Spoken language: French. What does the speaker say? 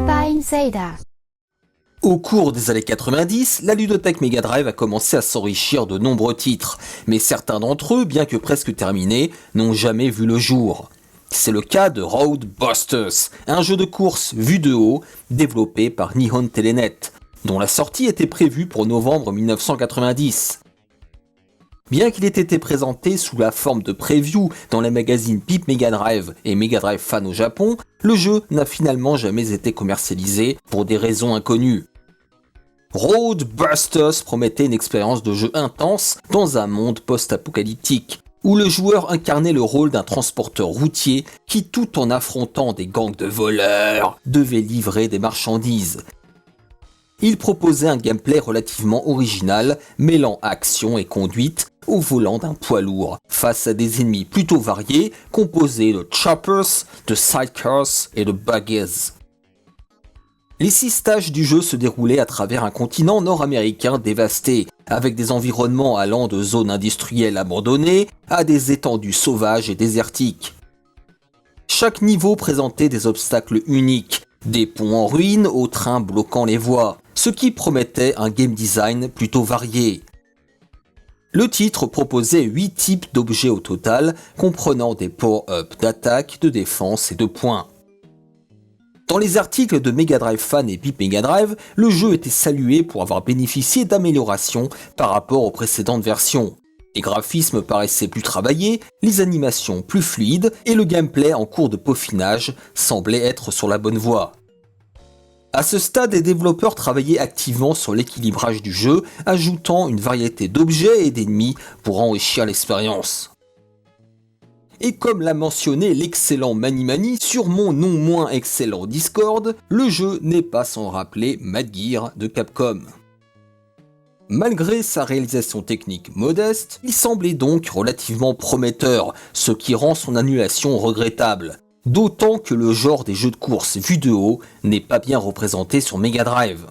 Copa Insider. Au cours des années 90, la ludothèque Mega Drive a commencé à s'enrichir de nombreux titres, mais certains d'entre eux, bien que presque terminés, n'ont jamais vu le jour. C'est le cas de Road Busters, un jeu de course vu de haut, développé par Nihon Telenet, dont la sortie était prévue pour novembre 1990. Bien qu'il ait été présenté sous la forme de preview dans les magazines Pip Mega Drive et Mega Drive Fan au Japon, le jeu n'a finalement jamais été commercialisé pour des raisons inconnues. Road Busters promettait une expérience de jeu intense dans un monde post-apocalyptique, où le joueur incarnait le rôle d'un transporteur routier qui, tout en affrontant des gangs de voleurs, devait livrer des marchandises. Il proposait un gameplay relativement original, mêlant action et conduite au volant d'un poids lourd, face à des ennemis plutôt variés, composés de choppers, de sidecars et de buggies. Les 6 stages du jeu se déroulaient à travers un continent nord-américain dévasté, avec des environnements allant de zones industrielles abandonnées à des étendues sauvages et désertiques. Chaque niveau présentait des obstacles uniques, des ponts en ruine aux trains bloquant les voies, ce qui promettait un game design plutôt varié. Le titre proposait 8 types d'objets au total, comprenant des power-ups d'attaque, de défense et de points. Dans les articles de Mega Drive Fan et Pip Mega Drive, le jeu était salué pour avoir bénéficié d'améliorations par rapport aux précédentes versions. Les graphismes paraissaient plus travaillés, les animations plus fluides et le gameplay en cours de peaufinage semblait être sur la bonne voie. À ce stade, les développeurs travaillaient activement sur l'équilibrage du jeu, ajoutant une variété d'objets et d'ennemis pour enrichir l'expérience. Et comme l'a mentionné l'excellent Mani sur mon non moins excellent Discord, le jeu n'est pas sans rappeler Mad Gear de Capcom. Malgré sa réalisation technique modeste, il semblait donc relativement prometteur, ce qui rend son annulation regrettable. D'autant que le genre des jeux de course vus de haut n'est pas bien représenté sur Mega Drive.